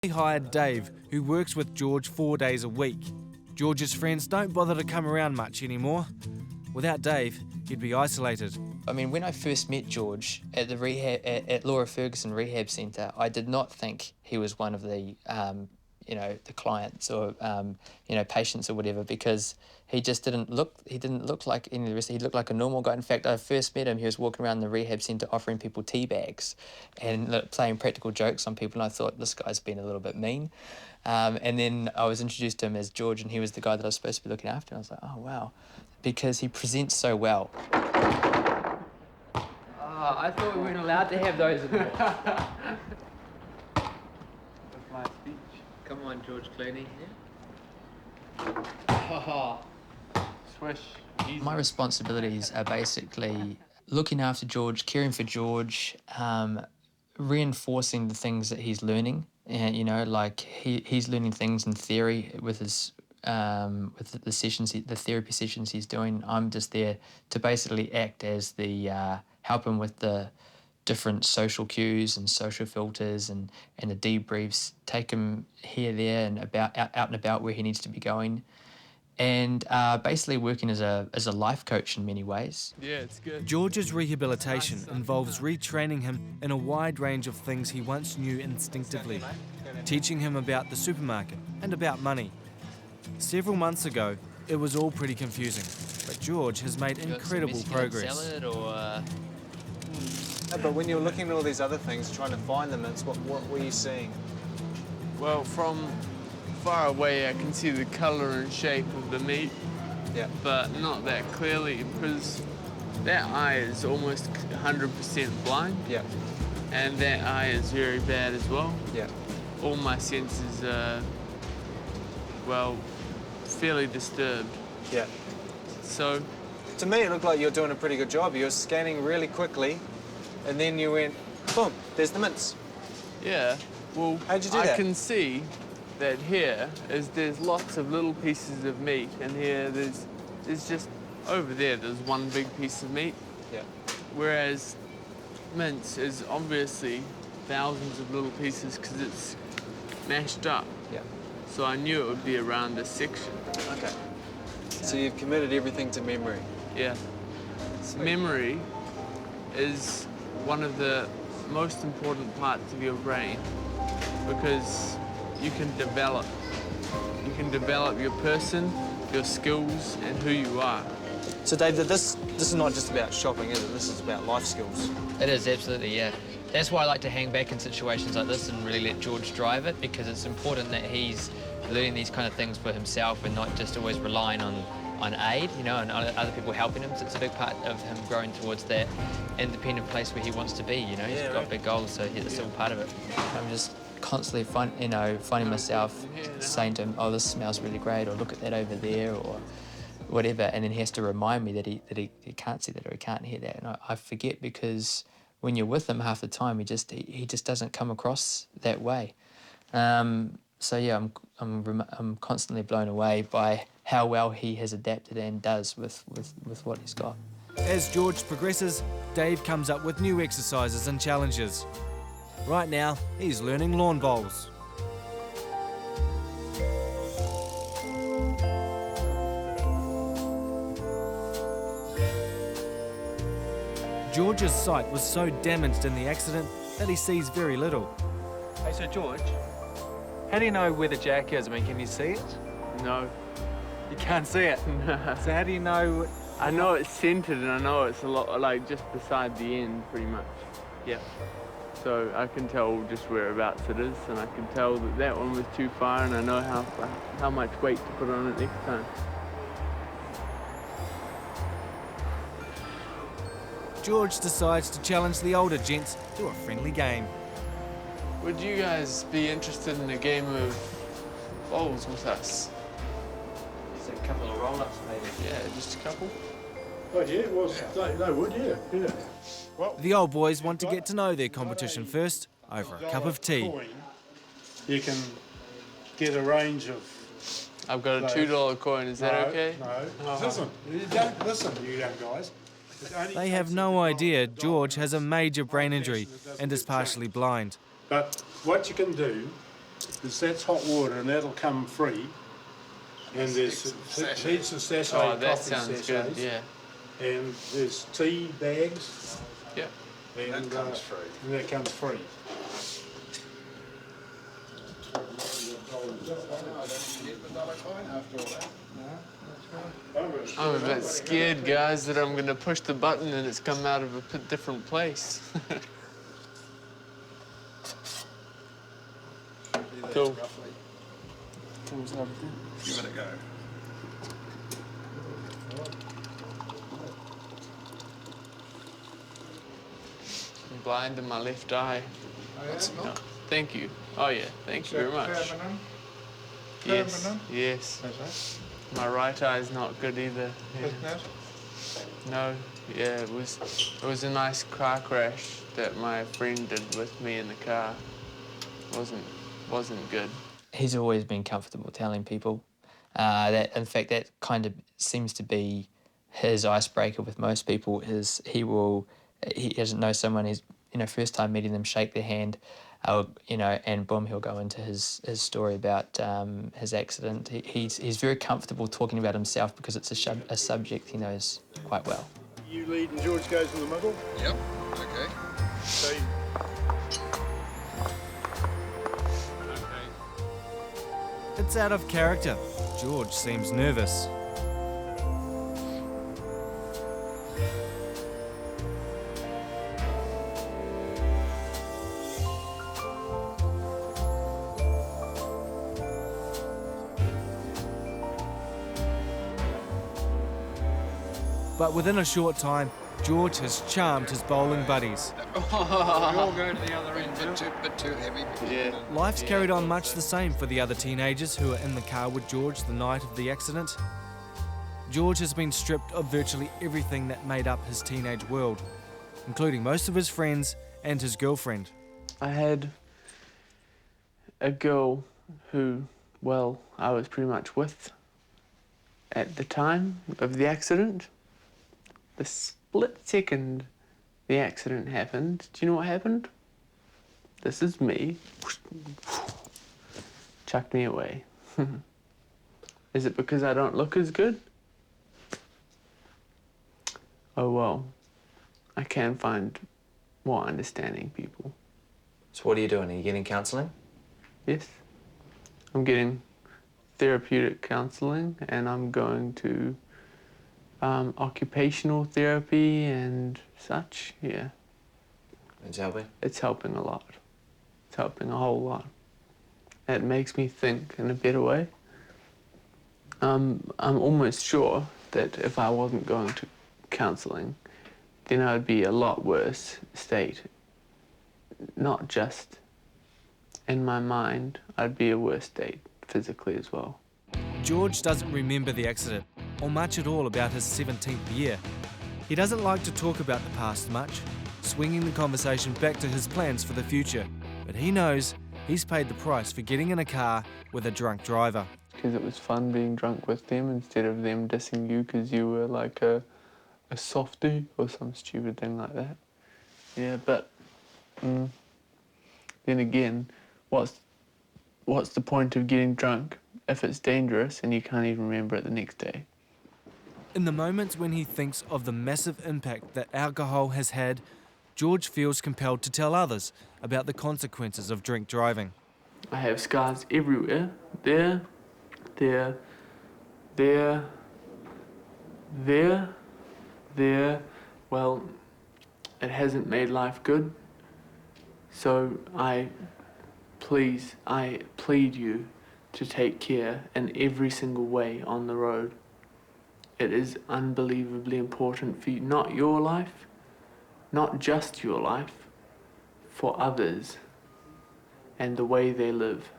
He hired Dave, who works with George 4 days a week. George's friends don't bother to come around much anymore. Without Dave, he'd be isolated. I mean, when I first met George at the at Laura Ferguson Rehab Centre, I did not think he was one of the, the clients or, patients or whatever, because he just didn't look like any of the rest. He looked like a normal guy. In fact, I first met him, he was walking around the rehab centre offering people tea bags and playing practical jokes on people, and I thought, this guy's been a little bit mean. And then I was introduced to him as George, and he was the guy that I was supposed to be looking after. And I was like, oh, wow, because he presents so well. I thought we weren't allowed to have those anymore. That's my speech. Come on, George Cairney. Yeah? Swish. Easy. My responsibilities are basically looking after George, caring for George, reinforcing the things that he's learning. And, he's learning things in theory with his with the sessions, the therapy sessions he's doing. I'm just there to basically act as the help him with the different social cues and social filters and the debriefs, take him here, there, and out and about where he needs to be going, and basically working as a life coach in many ways. Yeah, it's good. George's rehabilitation involves retraining him in a wide range of things he once knew instinctively, teaching him about the supermarket and about money. Several months ago, it was all pretty confusing, but George has made incredible progress. Salad or, No, but when you're looking at all these other things, trying to find them, what were you seeing? Well, from far away, I can see the colour and shape of the meat, but not that clearly, because that eye is almost 100% blind, and that eye is very bad as well. All my senses are, fairly disturbed. So, to me, it looked like you were doing a pretty good job. You were scanning really quickly, and then you went, boom, there's the mince. Yeah, well, how'd you do that? I can see that here there's lots of little pieces of meat, and here there's just, over there's one big piece of meat. Whereas mince is obviously thousands of little pieces because it's mashed up. So I knew it would be around this section. Okay. So you've committed everything to memory? Yeah. Sweet. Memory is one of the most important parts of your brain, because you can develop your person, your skills, and who you are. So Dave, this is not just about shopping, is it? This is about life skills. It is, absolutely, yeah. That's why I like to hang back in situations like this and really let George drive it, because it's important that he's learning these kind of things for himself and not just always relying on aid, and other people helping him. So it's a big part of him growing towards that independent place where he wants to be, He's got big goals, so that's all part of it. I'm just constantly finding myself saying to him, oh, this smells really great, or look at that over there, or whatever, and then he has to remind me that he can't see that or he can't hear that, and I forget, because when you're with him half the time, he just doesn't come across that way. So yeah, I'm constantly blown away by how well he has adapted and does with what he's got. As George progresses, Dave comes up with new exercises and challenges. Right now, he's learning lawn bowls. George's sight was so damaged in the accident that he sees very little. Hey, so George, how do you know where the jack is? I mean, can you see it? No. You can't see it? No. So how do you know? I know it's centered, and I know it's a lot, like, just beside the end, pretty much. Yeah. So I can tell just whereabouts it is, and I can tell that one was too far, and I know how much weight to put on it next time. George decides to challenge the older gents to a friendly game. Would you guys be interested in a game of bowls with us? Just a couple of roll-ups, maybe. Yeah, just a couple. Oh, yeah, they would, yeah. Well, The old boys want to get to know their competition first over a cup of tea. coin, you can get a range of... I've got a $2 coin, is that okay? No, listen, you don't listen, you young guys. They have no idea George has a major brain injury and is partially blind. But what you can do That's hot water, and that'll come free. And there's heaps of sachets, Oh, that coffee sounds sachets, good, yeah. and there's tea bags. Yeah. And that comes free. And that comes free. I'm a bit scared, guys, that I'm going to push the button and it's come out of a different place. Cool. Give it a go. I'm blind in my left eye. That's No, thank you. Oh, yeah, thank you very much. Yes, yes. My right eye's not good either. Yeah. No, yeah, it was a nice car crash that my friend did with me in the car. Wasn't good. He's always been comfortable telling people that, in fact, that kind of seems to be his icebreaker with most people. Is he doesn't know someone, he's, first time meeting them, shake their hand, and boom, he'll go into his story about his accident. He's very comfortable talking about himself because it's a subject he knows quite well. You lead and George goes in the middle. Yep, okay. So It's out of character. George seems nervous. But within a short time, George has charmed his bowling buddies. We all go to the other end. Bit too heavy. Yeah. Life's carried on much the same for the other teenagers who were in the car with George the night of the accident. George has been stripped of virtually everything that made up his teenage world, including most of his friends and his girlfriend. I had a girl who, well, I was pretty much with at the time of the accident. The split second the accident happened, do you know what happened? This is me. Chucked me away. Is it because I don't look as good? Oh well, I can find more understanding people. So what are you doing? Are you getting counselling? Yes. I'm getting therapeutic counselling and I'm going to occupational therapy and such, yeah. It's helping? It's helping a lot. It's helping a whole lot. It makes me think in a better way. I'm almost sure that if I wasn't going to counselling, then I would be a lot worse state. Not just in my mind, I'd be a worse state physically as well. George doesn't remember the accident, or much at all about his 17th year. He doesn't like to talk about the past much, swinging the conversation back to his plans for the future. But he knows he's paid the price for getting in a car with a drunk driver. Because it was fun being drunk with them instead of them dissing you because you were like a softie or some stupid thing like that. Yeah, but then again, what's the point of getting drunk if it's dangerous and you can't even remember it the next day? In the moments when he thinks of the massive impact that alcohol has had, George feels compelled to tell others about the consequences of drink driving. I have scars everywhere. There. Well, it hasn't made life good. So I plead you to take care in every single way on the road. It is unbelievably important for you, not your life, not just your life, for others and the way they live.